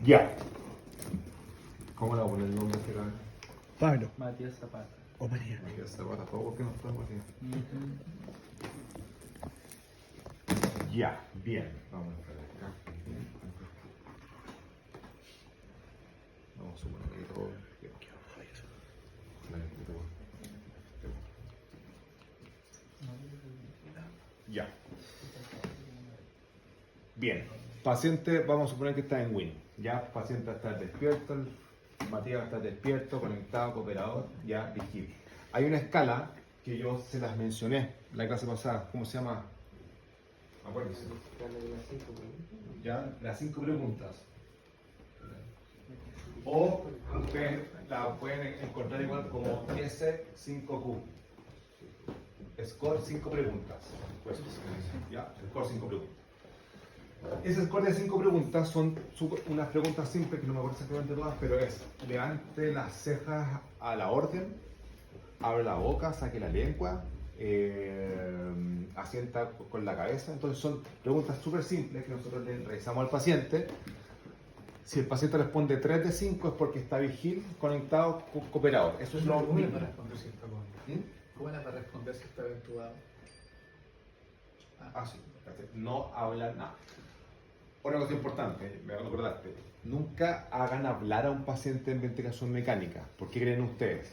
Ya. ¿Cómo le voy a poner el nombre a este cabrón? Pablo. Matías Zapata. O María. Matías Zapata, ¿por qué no está Matías? Ya, bien. Vamos a entrar acá. Vamos a suponer que todo. Ya. Bien. Paciente, vamos a suponer que está en Win. Ya, paciente está despierto, Matías está despierto, conectado, cooperador, ya, vigil. Hay una escala que yo se las mencioné la clase pasada. ¿Cómo se llama? Acuérdense. Ya, las 5 preguntas. O ustedes la pueden encontrar igual como S5Q. Score 5 preguntas. Pues, ya, score 5 preguntas. Ese score de 5 preguntas son unas preguntas simples que no me acuerdo exactamente todas, pero es: levante las cejas a la orden, abre la boca, saque la lengua, asienta con la cabeza. Entonces son preguntas súper simples que nosotros le realizamos al paciente. Si el paciente responde 3 de 5 es porque está vigil, conectado, cooperador. Eso es lo ¿Cómo mínimo. para responder si está con? ¿Cómo era para responder si está entubado? Sí. No hablar nada. Una cosa importante, me acordaste, nunca hagan hablar a un paciente en ventilación mecánica. ¿Por qué creen ustedes?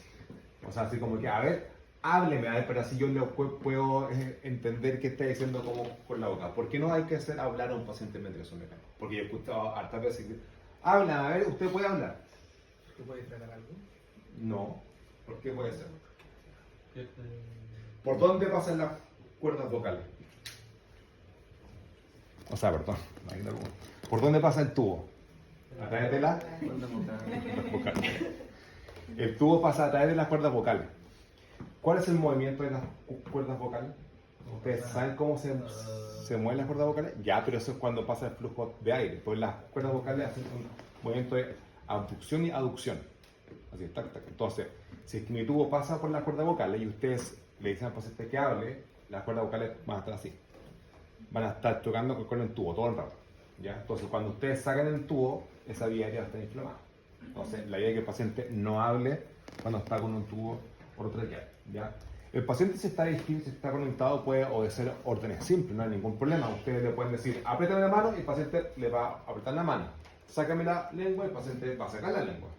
O sea, así como que, a ver, hábleme, a ver, para así yo le puedo entender qué está diciendo como con la boca. ¿Por qué no hay que hacer hablar a un paciente en ventilación mecánica? Porque yo he escuchado hartas veces que, habla, a ver, usted puede hablar. ¿Tú puedes tratar algo? No. ¿Por qué puede ser? ¿Por dónde pasan las cuerdas vocales? O sea, perdón. ¿Por dónde pasa el tubo? A través de las cuerdas vocales. El tubo pasa a través de las cuerdas vocales. ¿Cuál es el movimiento de las cuerdas vocales? ¿Ustedes saben cómo se mueven las cuerdas vocales? Ya, pero eso es cuando pasa el flujo de aire. Pues las cuerdas vocales hacen un movimiento de abducción y aducción. Así, tac, tac. Entonces, si es que mi tubo pasa por las cuerdas vocales y ustedes le dicen al paciente que hable, las cuerdas vocales van a estar así. Van a estar tocando con el tubo todo el rato. ¿Ya? Entonces, cuando ustedes sacan el tubo, esa vía aérea va a estar inflamada. Entonces, la idea es que el paciente no hable cuando está con un tubo orotraqueal. ¿Ya? El paciente, si está vigil, si está conectado, puede obedecer órdenes simples, no hay ningún problema. Ustedes le pueden decir, apriétame la mano, y el paciente le va a apretar la mano. Sácame la lengua, y el paciente va a sacar la lengua.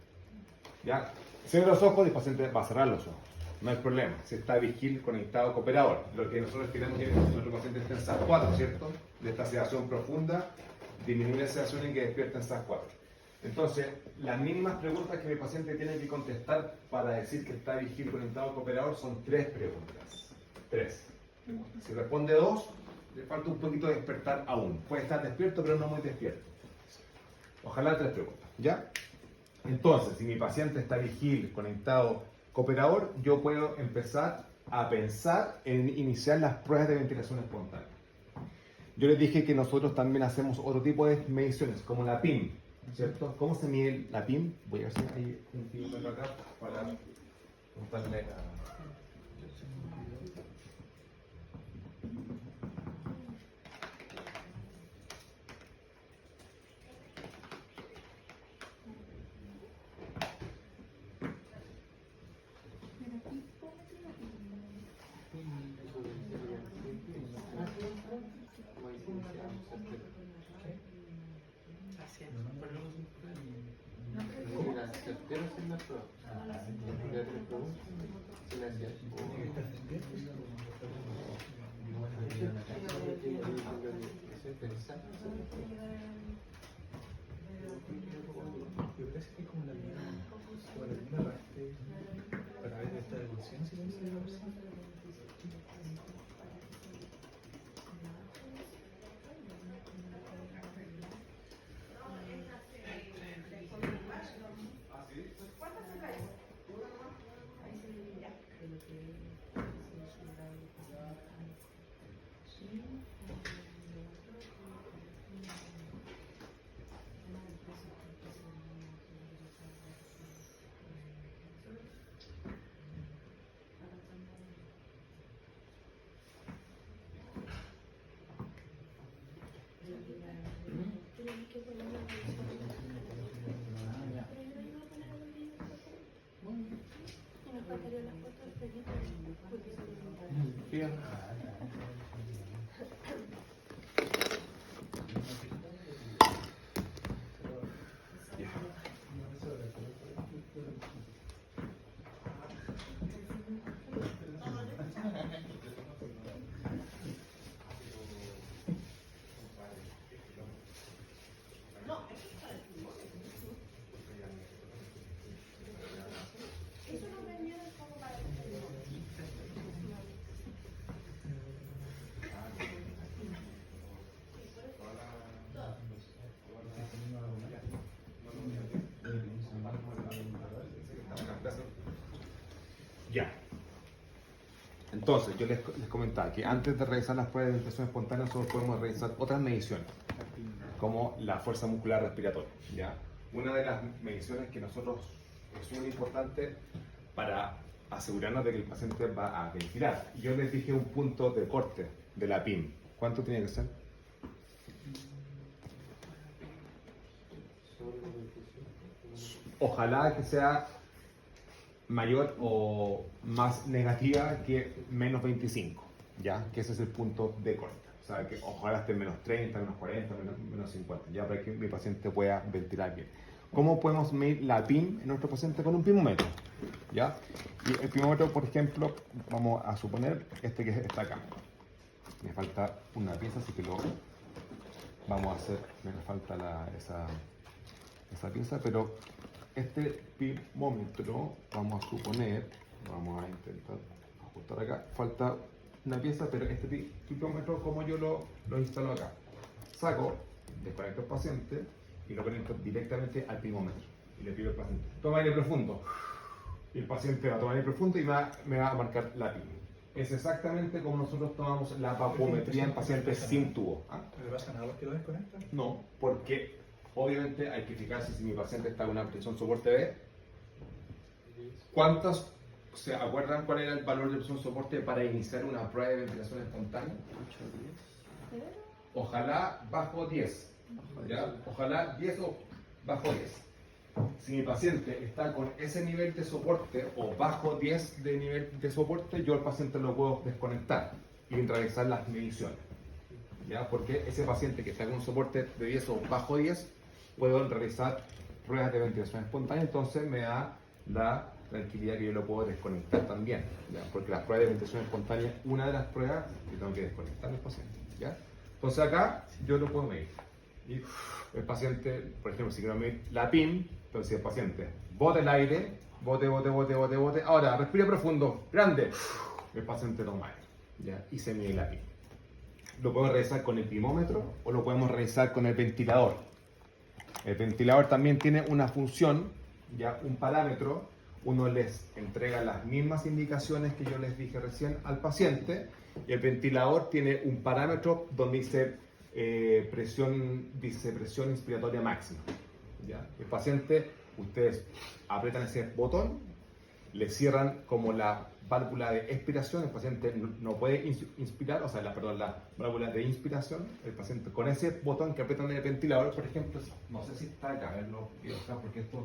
¿Ya? Cierre los ojos y el paciente va a cerrar los ojos. No hay problema. Si está vigil, conectado, cooperador. Lo que nosotros queremos es que nuestro paciente esté en SAS 4, ¿cierto? De esta sedación profunda, disminuir la sedación y que despierte en SAS 4. Entonces, las mínimas preguntas que mi paciente tiene que contestar para decir que está vigil, conectado, cooperador son 3 preguntas. 3. Si responde 2, le falta un poquito de despertar aún. Puede estar despierto, pero no muy despierto. Ojalá 3 preguntas. ¿Ya? Entonces, si mi paciente está vigil, conectado, cooperador, yo puedo empezar a pensar en iniciar las pruebas de ventilación espontánea. Yo les dije que nosotros también hacemos otro tipo de mediciones, como la PIM, ¿cierto? ¿Cómo se mide la PIM? Voy a ver si hay un filtro acá para mostrarle a... Yo parece que es como la misma parte para ver esta evolución, si no se Ya. Entonces, yo les comentaba que antes de realizar las pruebas de ventilación espontánea, nosotros podemos realizar otras mediciones, como la fuerza muscular respiratoria. ¿Ya? Una de las mediciones que nosotros es muy importante para asegurarnos de que el paciente va a ventilar. Yo les dije un punto de corte de la PIM. ¿Cuánto tiene que ser? Ojalá que sea mayor o más negativa que menos 25, ¿ya? Que ese es el punto de corte. O sea, que ojalá esté menos 30, menos 40, menos 50, ya para que mi paciente pueda ventilar bien. ¿Cómo podemos medir la PIM en nuestro paciente? Con un pimómetro, ¿ya? Y el pimómetro, por ejemplo, vamos a suponer este que está acá. Me falta una pieza, así que lo vamos a hacer, me falta esa pieza, pero este pimómetro, vamos a suponer, vamos a intentar ajustar acá, falta una pieza, pero este pimómetro, como yo lo instalo acá, saco, desconecto al paciente y lo conecto directamente al pimómetro y le pido al paciente, toma aire profundo, y el paciente va a tomar aire profundo y me va a marcar la PIM. Es exactamente como nosotros tomamos la papometría en pacientes sin tubo. ¿Ah? ¿No le pasa nada los que lo desconectan? No, porque obviamente hay que fijarse si mi paciente está con una presión soporte B. ¿Cuántas se acuerdan cuál era el valor de presión soporte para iniciar una prueba de ventilación espontánea? Ojalá bajo 10. ¿Ya? Ojalá 10 o bajo 10. Si mi paciente está con ese nivel de soporte o bajo 10 de nivel de soporte, yo al paciente lo puedo desconectar y realizar las mediciones. ¿Ya? Porque ese paciente que está con un soporte de 10 o bajo 10, puedo realizar pruebas de ventilación espontánea, entonces me da la tranquilidad que yo lo puedo desconectar también. ¿Ya? Porque las pruebas de ventilación espontánea, una de las pruebas que tengo que desconectar al paciente. ¿Ya? Entonces acá yo lo puedo medir. Y el paciente, por ejemplo, si quiero medir la PIM, entonces el paciente bote el aire, bote, ahora respira profundo, grande, el paciente toma aire, ¿ya? Y se mide la PIM. Lo podemos realizar con el pimómetro o lo podemos realizar con el ventilador. El ventilador también tiene una función, ya un parámetro, uno les entrega las mismas indicaciones que yo les dije recién al paciente, y el ventilador tiene un parámetro donde dice presión inspiratoria máxima. ¿Ya? El paciente, ustedes aprietan ese botón, le cierran como la válvula de expiración, el paciente no puede inspirar, o sea, la válvula de inspiración, el paciente con ese botón que aprietan en el ventilador, por ejemplo, no sé si está acá, a verlo, porque estos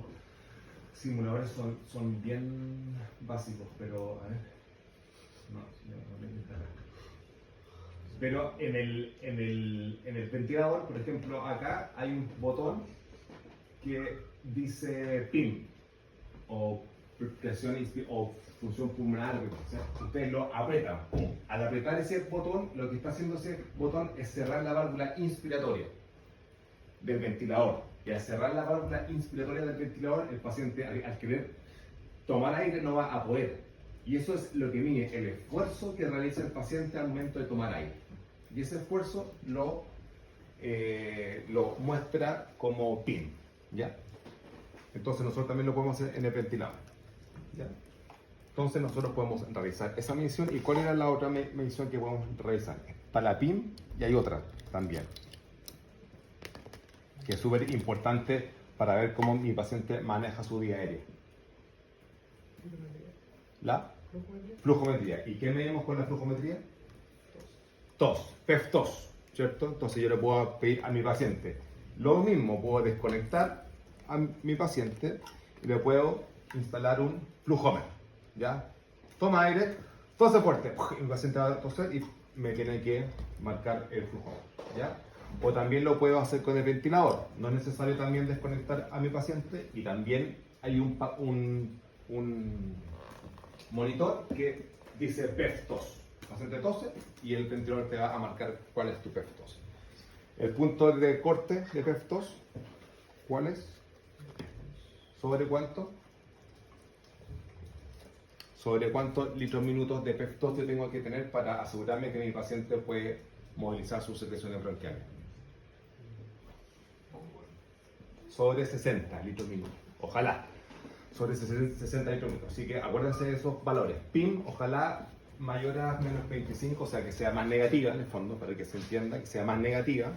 simuladores son bien básicos, pero a ver, no está acá. Pero en el ventilador, por ejemplo, acá hay un botón que dice PIM o presión o función pulmonar, o sea, ustedes lo apretan. Al apretar ese botón, lo que está haciendo ese botón es cerrar la válvula inspiratoria del ventilador. Y al cerrar la válvula inspiratoria del ventilador, el paciente, al querer tomar aire, no va a poder. Y eso es lo que mide el esfuerzo que realiza el paciente al momento de tomar aire. Y ese esfuerzo lo muestra como PIM. ¿Ya? Entonces nosotros también lo podemos hacer en el ventilador. ¿Ya? Entonces nosotros podemos realizar esa medición. ¿Y cuál era la otra medición que podemos realizar? Está la PIM y hay otra también, que es súper importante para ver cómo mi paciente maneja su vía aérea. La flujometría. ¿Y qué medimos con la flujometría? Tos, PEF-tos, ¿cierto? Entonces yo le puedo pedir a mi paciente lo mismo, puedo desconectar a mi paciente y le puedo instalar un flujómetro, ¿ya? Toma aire, tose fuerte, y mi paciente va a toser y me tiene que marcar el flujómetro, ¿ya? O también lo puedo hacer con el ventilador, no es necesario también desconectar a mi paciente, y también hay un monitor que dice PEF-tos. El paciente tose y el ventilador te va a marcar cuál es tu PEF-tos. El punto de corte de PEF-tos, ¿cuál es? ¿Sobre cuánto? ¿Sobre cuántos litros minutos de PEF-tos yo tengo que tener para asegurarme que mi paciente puede movilizar sus secreciones bronquiales? Sobre 60 litros minutos. Ojalá. sobre 60 litros minutos. Así que acuérdense de esos valores. PIM, ojalá mayor a menos 25, o sea que sea más negativa en el fondo, para que se entienda, que sea más negativa.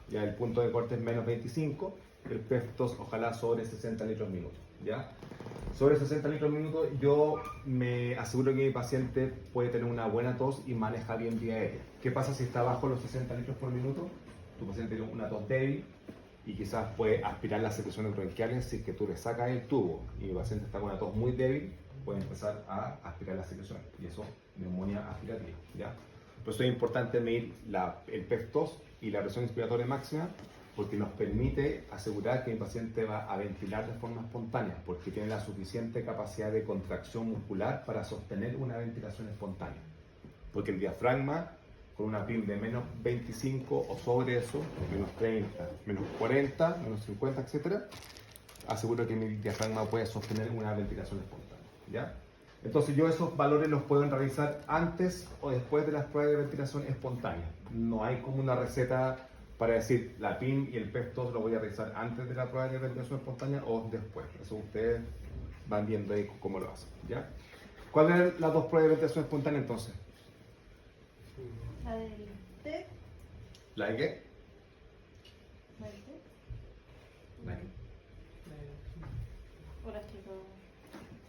Ya el punto de corte es menos 25, el PEF2 ojalá sobre 60 litros minutos. ¿Ya? Sobre 60 litros minutos yo me aseguro que mi paciente puede tener una buena tos y maneja bien vía aérea. ¿Qué pasa si está bajo los 60 litros por minuto? Tu paciente tiene una tos débil y quizás puede aspirar las secreciones bronquiales. Si es que tú le sacas el tubo y el paciente está con una tos muy débil, puede empezar a aspirar las secreciones y eso, neumonía aspirativa. ¿Ya? Por eso es importante medir el PEF2 y la presión inspiratoria máxima, porque nos permite asegurar que el paciente va a ventilar de forma espontánea, porque tiene la suficiente capacidad de contracción muscular para sostener una ventilación espontánea. Porque el diafragma, con una PIM de menos 25 o sobre eso, menos 30, menos 40, menos 50, etc., aseguro que mi diafragma puede sostener una ventilación espontánea. ¿Ya? Entonces yo esos valores los puedo realizar antes o después de las pruebas de ventilación espontánea. No hay como una receta para decir la PIM y el PEF2 lo voy a realizar antes de la prueba de ventilación espontánea o después. Eso ustedes van viendo ahí cómo lo hacen. ¿Ya? ¿Cuáles eran las dos pruebas de ventilación espontánea entonces? La del TEC. ¿La de qué? La del TEC. La de qué. O las que no.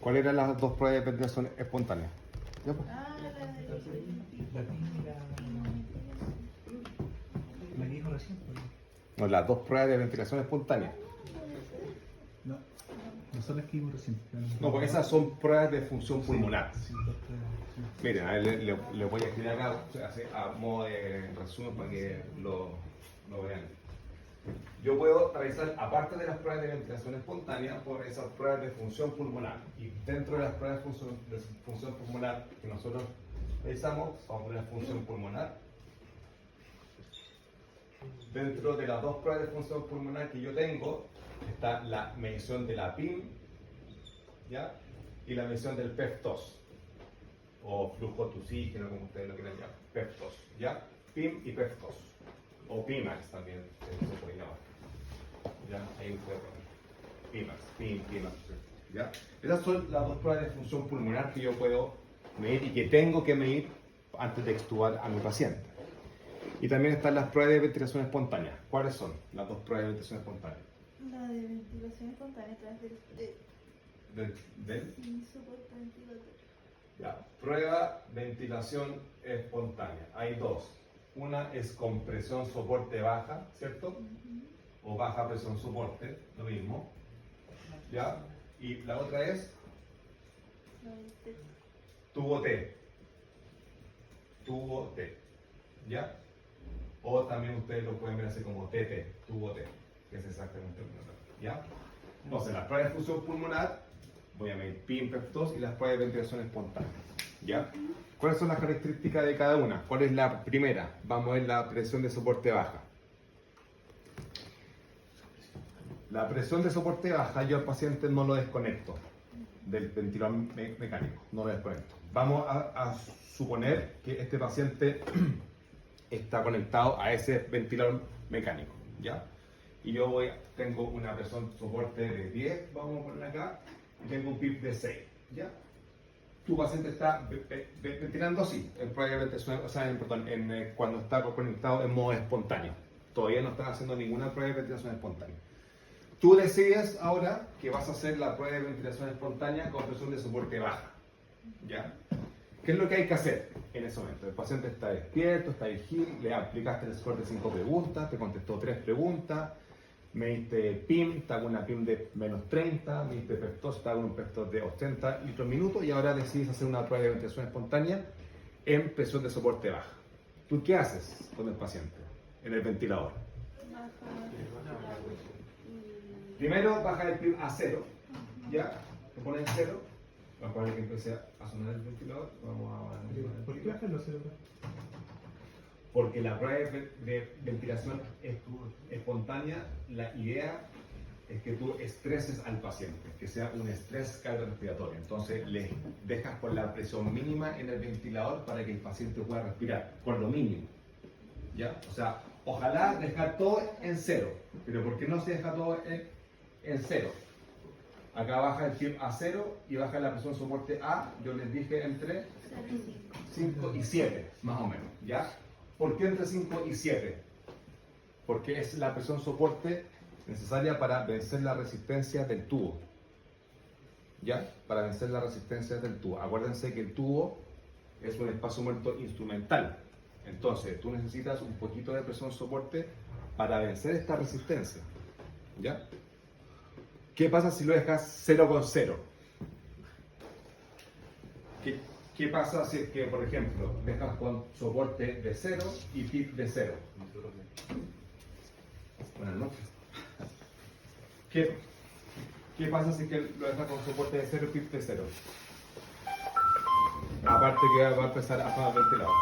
¿Cuáles eran las dos pruebas de ventilación espontánea? ¿Ya, pues? Ah, la del La que dijo recién. Pues. No, las dos pruebas de ventilación espontánea. No, no son las que vimos recién. No, porque esas son pruebas de función pulmonar. Sí, dos pruebas, sí. Miren, a ver, le voy a escribir acá a modo de resumen para que lo vean. Yo puedo realizar, aparte de las pruebas de ventilación espontánea, puedo realizar pruebas de función pulmonar. Y dentro de las pruebas de función pulmonar que nosotros realizamos, vamos a poner función pulmonar. Dentro de las dos pruebas de función pulmonar que yo tengo, está la medición de la PIM, ¿ya? Y la medición del PEF2, o flujo de oxígeno, como ustedes lo quieran llamar, PEF2, ¿ya? PIM y PEF2, o PIMAX también se puede llamar, ¿ya? Ahí ustedes ponen PIMAX, PIMAX, ¿ya? Esas son las dos pruebas de función pulmonar que yo puedo medir y que tengo que medir antes de extubar a mi paciente. Y también están las pruebas de ventilación espontánea. ¿Cuáles son las dos pruebas de ventilación espontánea? La de ventilación espontánea a través Del sin soporte ventilatorio. Ya, prueba ventilación espontánea. Hay dos. Una es con presión soporte baja, ¿cierto? O baja presión soporte, lo mismo. ¿Ya? Y la otra es La del TEC. tubo T. Tubo T. ¿Ya? O también ustedes lo pueden ver así como TT, tubo T, que es exactamente lo mismo. ¿Ya? Entonces, las pruebas de función pulmonar, voy a medir PIM, PEF2 y las pruebas de ventilación espontánea. ¿Ya? ¿Cuáles son las características de cada una? ¿Cuál es la primera? Vamos a ver la presión de soporte baja. La presión de soporte baja, yo al paciente no lo desconecto del ventilador mecánico, no lo desconecto. Vamos a suponer que este paciente está conectado a ese ventilador mecánico, ¿ya? Y yo tengo una presión soporte de 10, vamos a poner acá, y tengo un PIB de 6, ¿ya? Tu paciente está ventilando así, en prueba de ventilación, o sea, cuando está conectado en modo espontáneo. Todavía no estás haciendo ninguna prueba de ventilación espontánea. Tú decides ahora que vas a hacer la prueba de ventilación espontánea con presión de soporte baja, ¿ya? ¿Qué es lo que hay que hacer en ese momento? El paciente está despierto, está vigil, le aplicaste el score de 5 preguntas, te contestó 3 preguntas, mediste PIM, está con una PIM de menos 30, mediste PEF2, está con un PEF2 de 80 litros minutos y ahora decides hacer una prueba de ventilación espontánea en presión de soporte baja. ¿Tú qué haces con el paciente en el ventilador? Primero baja el PIM a 0, ¿ya? Te pones en 0. Vamos a poner que empiece a sonar el ventilador. Vamos a ¿Por qué bajan los cerebros? Porque la prueba de ventilación espontánea, la idea es que tú estreses al paciente, que sea un estrés cardiorrespiratorio. Entonces le dejas con la presión mínima en el ventilador para que el paciente pueda respirar, con lo mínimo. ¿Ya? O sea, ojalá dejar todo en 0. Pero ¿por qué no se deja todo en 0? Acá baja el PIB a 0 y baja la presión soporte A, yo les dije entre 0 y 5. 5 y 7, más o menos, ¿ya? ¿Por qué entre 5 y 7? Porque es la presión soporte necesaria para vencer la resistencia del tubo, ¿ya? Para vencer la resistencia del tubo. Acuérdense que el tubo es un espacio muerto instrumental, entonces tú necesitas un poquito de presión soporte para vencer esta resistencia, ¿ya? ¿Qué pasa si lo dejas 0 con 0? ¿Qué pasa si es que, por ejemplo, dejas con soporte de 0 y PIB de 0? Buenas noches. ¿Qué pasa si es que lo dejas con soporte de 0 y PIB de 0? Aparte que va a empezar a apagar el ventilador.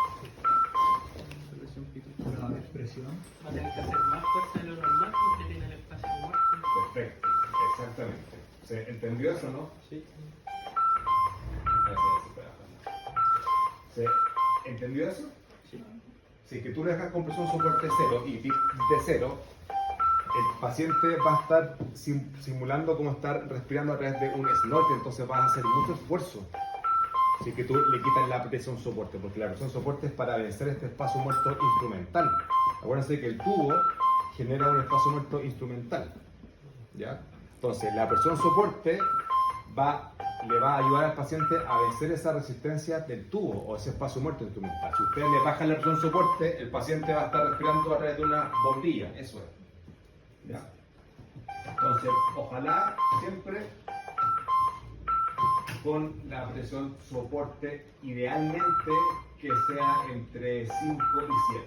La expresión. Va a tener que hacer más fuerza de lo normal porque tiene el espacio muerto. Perfecto, exactamente. ¿Se entendió eso, no? Sí. ¿Se entendió eso? Sí. Si es que tú le dejas con presión soporte 0 y PIB de 0, el paciente va a estar simulando como estar respirando a través de un snorkel, entonces vas a hacer mucho esfuerzo. Si es que tú le quitas la presión soporte, porque la presión soporte es para vencer este espacio muerto instrumental. Acuérdense que el tubo genera un espacio muerto instrumental, ¿ya? Entonces la presión soporte le va a ayudar al paciente a vencer esa resistencia del tubo o ese espacio muerto instrumental. Si ustedes le bajan la presión soporte, el paciente va a estar respirando a través de una bombilla, eso es, ¿ya? Entonces, ojalá siempre con la presión soporte, idealmente que sea entre 5 y 7,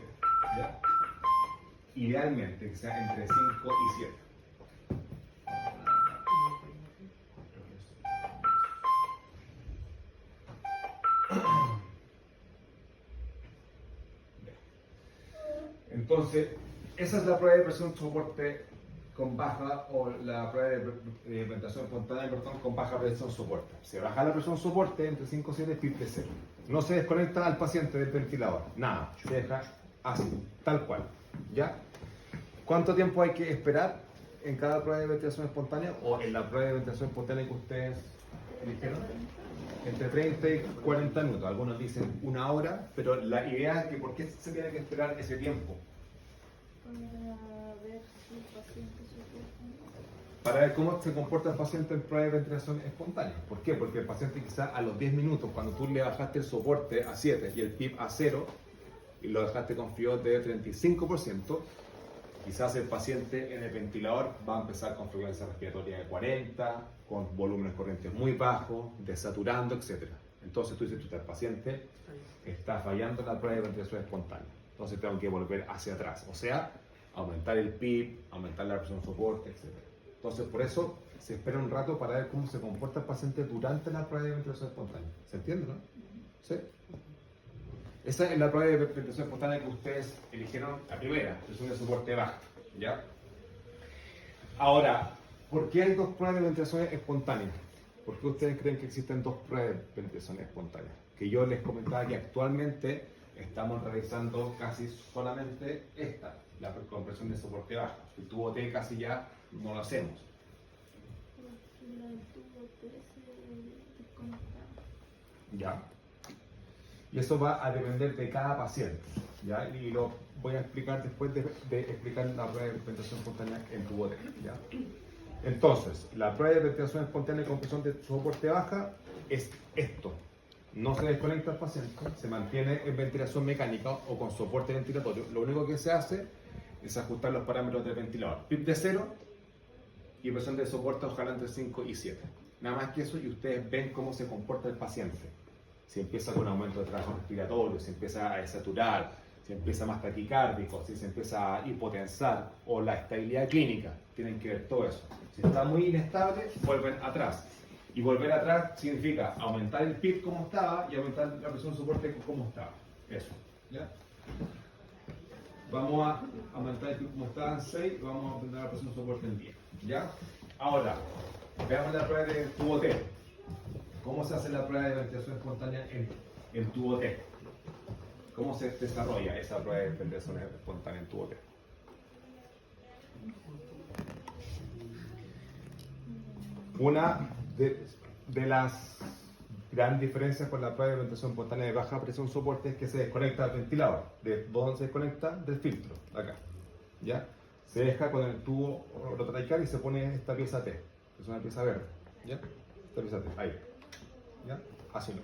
¿ya? Idealmente que sea entre 5 y 7. Entonces, esa es la prueba de presión soporte con baja, o la prueba de ventilación espontánea, perdón, con baja presión soporte. Se baja la presión soporte entre 5 y 7, PIB de 0. No se desconecta al paciente del ventilador, nada, se deja así, tal cual, ¿ya? ¿Cuánto tiempo hay que esperar en cada prueba de ventilación espontánea o en la prueba de ventilación espontánea que ustedes eligieron? Entre 30 y 40 minutos, algunos dicen una hora, pero la idea es que ¿por qué se tiene que esperar ese tiempo? Para ver si el paciente soporta. Para ver cómo se comporta el paciente en prueba de ventilación espontánea. ¿Por qué? Porque el paciente quizá a los 10 minutos, cuando tú le bajaste el soporte a 7 y el PIB a 0, y lo dejaste con frío de 35%, quizás el paciente en el ventilador va a empezar con frecuencia respiratoria de 40, con volúmenes corrientes muy bajos, desaturando, etc. Entonces tú dices, el paciente está fallando en la prueba de ventilación espontánea. Entonces tengo que volver hacia atrás. O sea, aumentar el PIB, aumentar la presión soporte, etc. Entonces por eso se espera un rato para ver cómo se comporta el paciente durante la prueba de ventilación espontánea. ¿Se entiende, no? ¿Sí? Esa es la prueba de ventilación espontánea que ustedes eligieron, la primera, presión de soporte baja, ¿ya? Ahora, ¿por qué hay dos pruebas de ventilación espontánea? ¿Por qué ustedes creen que existen dos pruebas de ventilación espontánea? Que yo les comentaba que actualmente estamos realizando casi solamente esta, la compresión de soporte baja. El tubo T casi ya no lo hacemos. Porque la del tubo T se desconecta. ¿Ya? Y eso va a depender de cada paciente, ¿ya? Y lo voy a explicar después de explicar la prueba de ventilación espontánea en tubo T, ¿ya? Entonces, la prueba de ventilación espontánea y compresión de soporte baja es esto. No se desconecta el paciente, se mantiene en ventilación mecánica o con soporte ventilatorio. Lo único que se hace es ajustar los parámetros del ventilador. PIB de 0 y presión de soporte ojalá entre 5 y 7. Nada más que eso, y ustedes ven cómo se comporta el paciente. Si empieza con aumento de trabajo respiratorio, si empieza a desaturar, si empieza más taquicárdico, si se empieza a hipotensar, o la estabilidad clínica. Tienen que ver todo eso. Si está muy inestable, vuelven atrás. Y volver atrás significa aumentar el PIB como estaba y aumentar la presión de soporte como estaba. Eso, ¿ya? Vamos a aumentar el PIB como estaba en 6 y vamos a aumentar la presión de soporte en 10. ¿Ya? Ahora, veamos la prueba de tubo T. ¿Cómo se hace la prueba de ventilación espontánea en tubo T? ¿Cómo se desarrolla esa prueba de ventilación espontánea en tubo T? Una de las grandes diferencias con la prueba de ventilación espontánea de baja presión soporte es que se desconecta el ventilador. ¿De dónde se desconecta? Del filtro, acá. ¿Ya? Se deja con el tubo rotatraqueal y se pone esta pieza T, que es una pieza verde. ¿Ya? Esta pieza T, ahí. ¿Ya? Así no.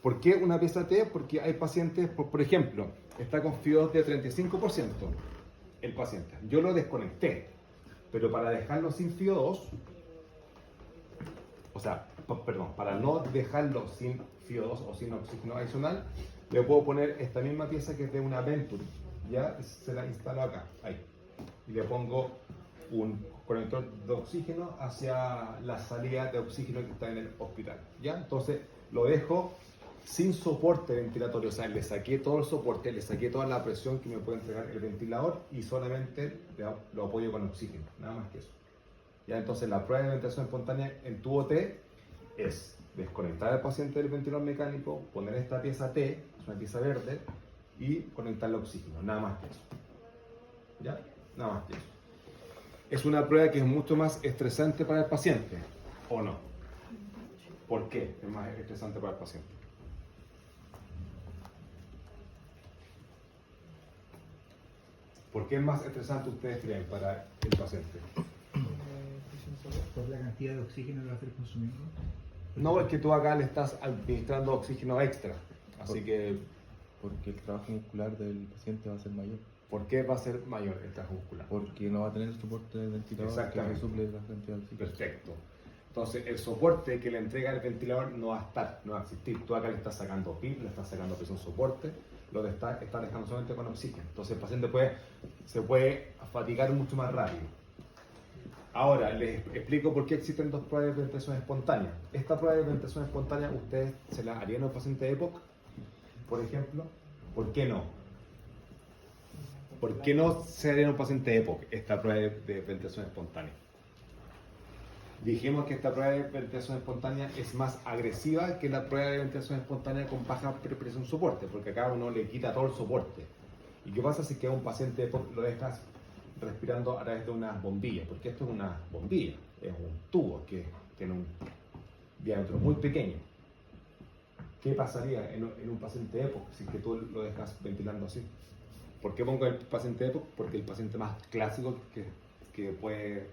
¿Por qué una pieza T? Porque hay pacientes, por ejemplo, está con FIO2 de 35% el paciente. Yo lo desconecté, pero para dejarlo sin FIO2, o sea, perdón, para no dejarlo sin FIO2 o sin oxígeno adicional, le puedo poner esta misma pieza que es de una Venturi, ya se la instalo acá, ahí, y le pongo un conector de oxígeno hacia la salida de oxígeno que está en el hospital, ya, entonces lo dejo sin soporte ventilatorio, o sea, le saqué todo el soporte, le saqué toda la presión que me puede entregar el ventilador y solamente lo apoyo con oxígeno, nada más que eso. Ya, entonces la prueba de ventilación espontánea en tubo T es desconectar al paciente del ventilador mecánico, poner esta pieza T, es una pieza verde, y conectarle oxígeno, nada más que eso. ¿Ya? Nada más que eso. Es una prueba que es mucho más estresante para el paciente, ¿o no? ¿Por qué es más estresante para el paciente? ¿Por qué es más estresante ustedes creen para el paciente? Por la cantidad de oxígeno que va a hacer consumiendo. No, es que tú acá le estás administrando oxígeno extra, así que Porque el trabajo muscular del paciente va a ser mayor. ¿por qué va a ser mayor el trabajo muscular? Porque no va a tener el soporte del ventilador que Exactamente. suple la cantidad de oxígeno. Perfecto. Entonces, el soporte que le entrega el ventilador no va a estar, no va a existir. Tú acá le estás sacando PIB, le estás sacando presión soporte, lo está dejando solamente con oxígeno. Entonces, el paciente se puede fatigar mucho más rápido. Ahora, les explico por qué existen dos pruebas de ventilación espontánea. Esta prueba de ventilación espontánea, ¿ustedes se la harían a un paciente de EPOC, por ejemplo? ¿Por qué no? ¿Por qué no se haría en un paciente de EPOC esta prueba de ventilación espontánea? Dijimos que esta prueba de ventilación espontánea es más agresiva que la prueba de ventilación espontánea con baja presión soporte, porque acá uno le quita todo el soporte. ¿Y qué pasa si que a un paciente de EPOC lo dejas respirando a través de una bombilla? Porque esto es una bombilla, es un tubo que tiene un diámetro muy pequeño. ¿Qué pasaría en un paciente de EPOC si que tú lo dejas ventilando así? ¿Por qué pongo el paciente de EPOC? Porque el paciente más clásico que puede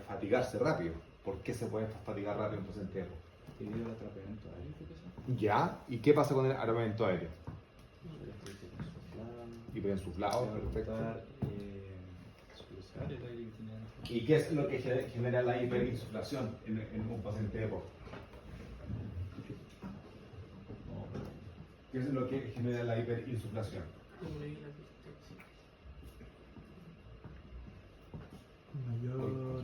fatigarse rápido. ¿Por qué se puede fatigar rápido un paciente de EPOC? ¿Debido al atrapamiento aéreo, qué pasa? Ya, ¿y qué pasa con el atrapamiento aéreo? Y pueden suflado, perfecto. Expulsar el aire que tiene. ¿Y qué es lo que genera la hiperinsuflación en un paciente de EPOC? ¿Qué es lo que genera la hiperinsuflación? Mayor.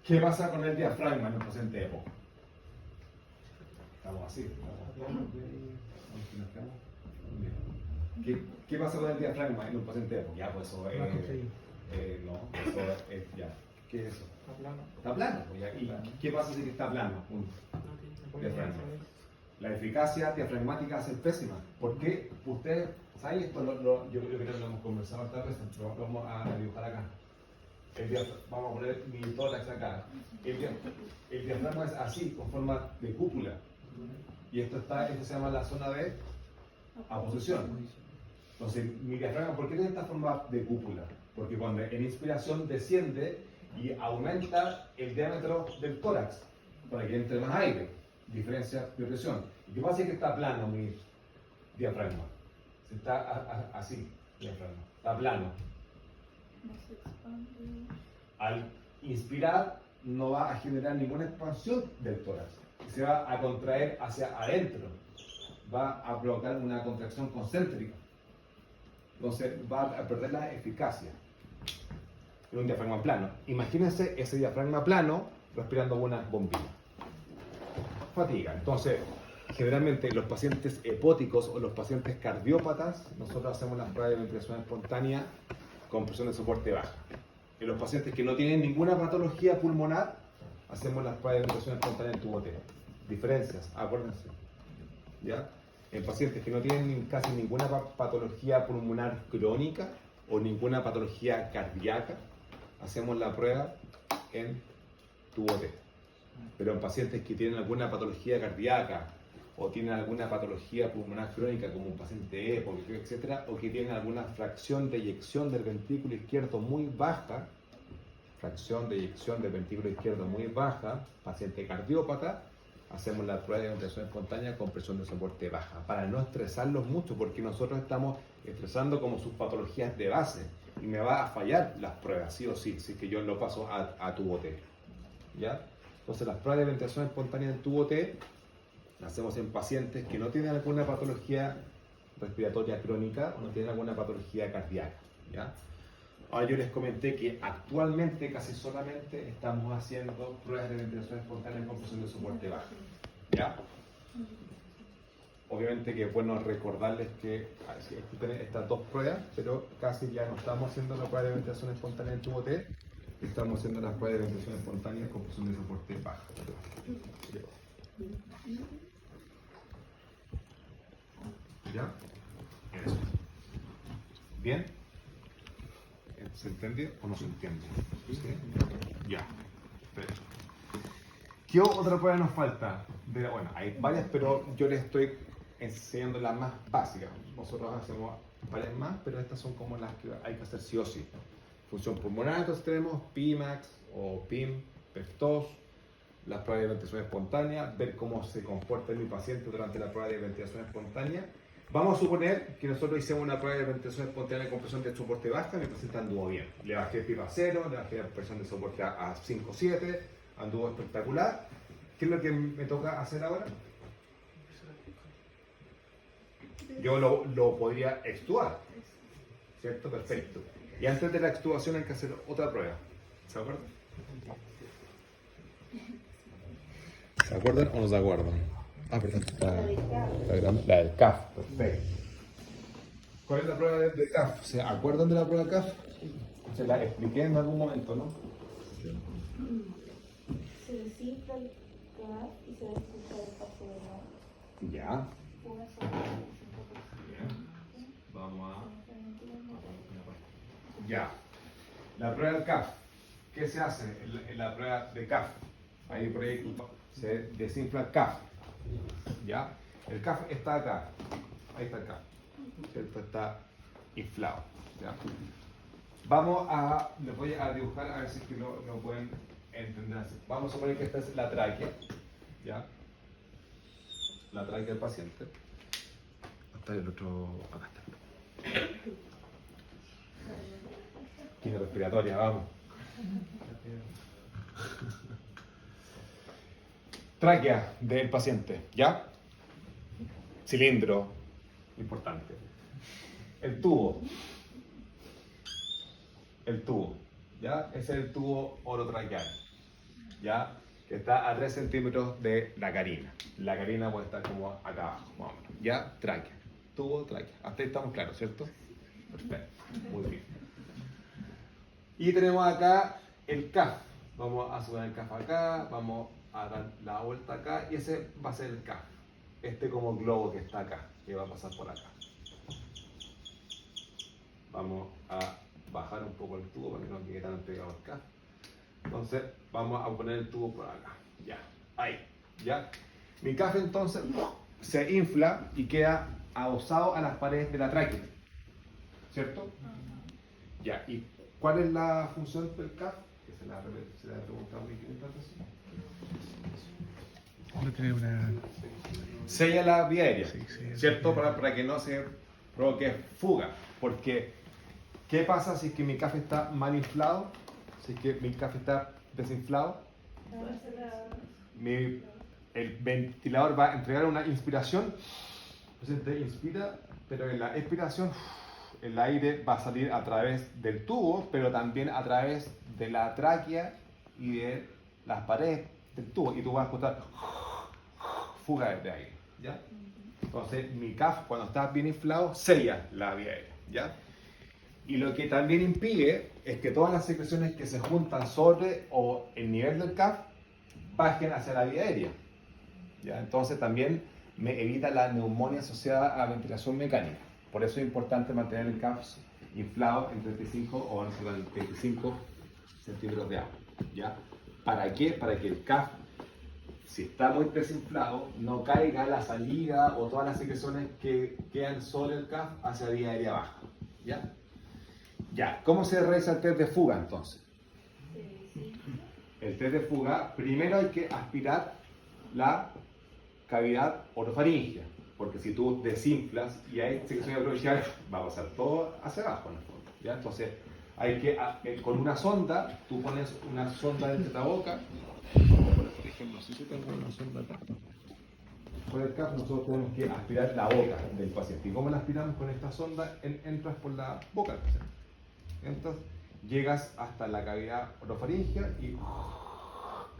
¿Qué pasa con el diafragma en un paciente de EPOC? Estamos así. ¿Qué pasa con el diafragma en un paciente de EPOC? Ya, pues eso es. Más conseguido. No, eso es ya. ¿Qué es eso? Está plano. Está plano. Pues ya. ¿Y qué pasa si está plano? No tiene Diafragma. La eficacia diafragmática es pésima. ¿Por qué? Ustedes, ¿saben esto? Yo creo que lo hemos conversado esta vez, pero lo vamos a dibujar acá. Vamos a poner mi tórax acá. El diafragma es así, con forma de cúpula. Y esto se llama la zona de aposición. Entonces, mi diafragma, ¿por qué tiene esta forma de cúpula? Porque cuando en inspiración desciende y aumenta el diámetro del tórax para que entre más aire, diferencia de presión. ¿Y qué pasa? Es que está plano mi diafragma. Está así, diafragma. Está plano. No se expande. Al inspirar no va a generar ninguna expansión del tórax. Se va a contraer hacia adentro. Va a provocar una contracción concéntrica. Entonces va a perder la eficacia. En un diafragma plano. Imagínense ese diafragma plano respirando una bombilla. Fatiga. Entonces, generalmente los pacientes hepóticos o los pacientes cardiópatas, nosotros hacemos las pruebas de ventilación espontánea con presión de soporte baja. En los pacientes que no tienen ninguna patología pulmonar, hacemos las pruebas de ventilación espontánea en tubo T. Diferencias, acuérdense. ¿Ya? En pacientes que no tienen casi ninguna patología pulmonar crónica o ninguna patología cardíaca, hacemos la prueba en tubo T. Pero en pacientes que tienen alguna patología cardíaca o tienen alguna patología pulmonar crónica como un paciente EPO, etcétera, o que tienen alguna fracción de eyección del ventrículo izquierdo muy baja, paciente cardiópata, hacemos la prueba de ventilación espontánea con presión de soporte baja, para no estresarlos mucho, porque nosotros estamos estresando como sus patologías de base, y me va a fallar las pruebas, sí o sí, si que yo lo paso a tubo T. ¿Ya? Entonces las pruebas de ventilación espontánea en tubo T las hacemos en pacientes que no tienen alguna patología respiratoria crónica o no tienen alguna patología cardíaca. ¿Ya? Ahora yo les comenté que actualmente casi solamente estamos haciendo pruebas de ventilación espontánea con presión de soporte baja. ¿Ya? Obviamente que es bueno recordarles que existen estas dos pruebas, pero casi ya no estamos haciendo la prueba de ventilación espontánea en tubo T, estamos haciendo las pruebas de ventilación espontánea con presión de soporte baja. ¿Ya? Eso. ¿Bien? ¿Se entiende o no se entiende? ¿Sí? Ya. Perfecto. ¿Qué otra prueba nos falta? Bueno, hay varias, pero yo les estoy enseñando las más básicas. Nosotros hacemos varias más, pero estas son como las que hay que hacer sí o sí. Función pulmonar, entonces tenemos PIMAX o PIM, PEF2, las pruebas de ventilación espontánea, ver cómo se comporta mi paciente durante la prueba de ventilación espontánea. Vamos a suponer que nosotros hicimos una prueba de ventilación espontánea con presión de soporte baja, mi paciente anduvo bien. Le bajé el PIB a 0, le bajé la presión de soporte a 5,7, anduvo espectacular. ¿Qué es lo que me toca hacer ahora? Yo lo podría extubar, ¿cierto? Perfecto. Y antes de la extubación hay que hacer otra prueba. ¿Se acuerdan? ¿Se acuerdan o no se acuerdan? Ah, perdón. La del CAF. Perfecto. ¿Cuál es la prueba de CAF? ¿Se acuerdan de la prueba de CAF? Se la expliqué en algún momento, ¿no? Se desinfla el CAF y se desinfla el paso de la Ya. fuga sobre Bien. Vamos a... Ya. La prueba del CAF. ¿Qué se hace en la prueba de CAF? Ahí por ahí se desinfla el CAF. ¿Ya? El CAF está acá. Ahí está el CAF. ¿Cierto? Está inflado. ¿Ya? Les voy a dibujar a ver si es que lo pueden entender así. Vamos a suponer que esta es la tráquea. ¿Ya? La tráquea del paciente. Hasta el otro. Acá está. Quina respiratoria, vamos. Tráquea del paciente, ¿ya? Cilindro, importante. El tubo, ¿ya? Ese es el tubo orotraqueal, ¿ya? Que está a 3 centímetros de la carina. La carina puede estar como acá abajo, más o menos, ¿ya? Tráquea, tubo, tráquea. Hasta ahí estamos claros, ¿cierto? Perfecto, muy bien. Y tenemos acá el CAF. Vamos a subir el CAF acá, vamos a dar la vuelta acá y ese va a ser el CAF. Este como globo que está acá, que va a pasar por acá. Vamos a bajar un poco el tubo para que no quede tan pegado al CAF. Entonces vamos a poner el tubo por acá. Ya, ahí, ya. Mi CAF entonces se infla y queda adosado a las paredes de la tráquea. ¿Cierto? Ya, ¿y cuál es la función del CAF? Que se la he preguntado muy bien. No tiene una... Sella la vía aérea, Sí, ¿cierto? Para que no se provoque fuga. Porque, ¿qué pasa si es que mi CAF está mal inflado? Si es que mi CAF está desinflado, el ventilador va a entregar una inspiración. El paciente inspira, pero en la expiración el aire va a salir a través del tubo, pero también a través de la tráquea y de las paredes del tubo. Y tú vas a escuchar fuga de aire, ¿ya? Entonces mi CAF, cuando está bien inflado, sella la vía aérea, ¿ya? Y lo que también impide es que todas las secreciones que se juntan sobre o el nivel del CAF bajen hacia la vía aérea, ¿ya? Entonces también me evita la neumonía asociada a ventilación mecánica. Por eso es importante mantener el CAF inflado en 35 o en 25 centímetros de agua. ¿Ya? ¿Para qué? Para que el CAF, si está muy desinflado, no caiga a la salida o todas las secreciones que quedan sobre el CAF hacia vía aérea abajo. ¿Ya? Ya, ¿cómo se realiza el test de fuga entonces? El test de fuga, primero hay que aspirar la cavidad orofaringea, porque si tú desinflas y hay secreciones bronquiales, va a pasar todo hacia abajo en el fondo. ¿Ya? Entonces, hay que, con una sonda, tú pones una sonda dentro de la boca. Por ejemplo, si yo tengo una sonda acá, por el CAF nosotros tenemos que aspirar la boca del paciente. ¿Y cómo la aspiramos? Con esta sonda entras por la boca del paciente. Entonces, llegas hasta la cavidad orofaringea y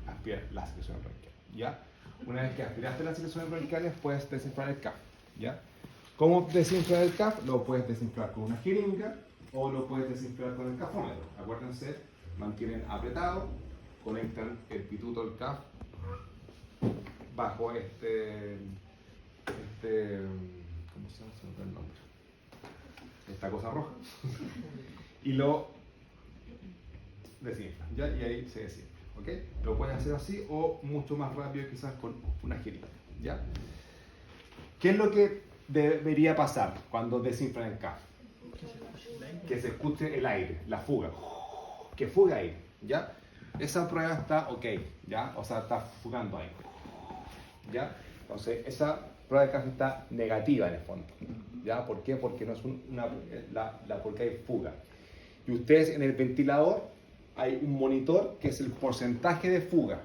aspiras las secreciones bronquiales. ¿Ya? Una vez que aspiraste las secreciones bronquiales, puedes desinflar el CAF. ¿Ya? ¿Cómo desinflar el CAF? Lo puedes desinflar con una jeringa o lo puedes desinflar con el cafómetro. Acuérdense, mantienen apretado, conectan el pituto del CAF bajo ¿cómo se llama? Se me olvidó el nombre. Esta cosa roja. Y lo desinflan, ¿ya? Y ahí se desinfla, ¿ok? Lo pueden hacer así o mucho más rápido quizás con una jeringa, ¿ya? ¿Qué es lo que debería pasar cuando desinflan el CAF? Que se escuche el aire, la fuga. Que fuga aire, ¿ya? Esa prueba está ok, ¿ya? O sea, está fugando aire, ¿ya? Entonces, esa prueba de CAF está negativa en el fondo, ¿ya? ¿Por qué? Porque no es porque hay fuga. Y ustedes en el ventilador hay un monitor que es el porcentaje de fuga.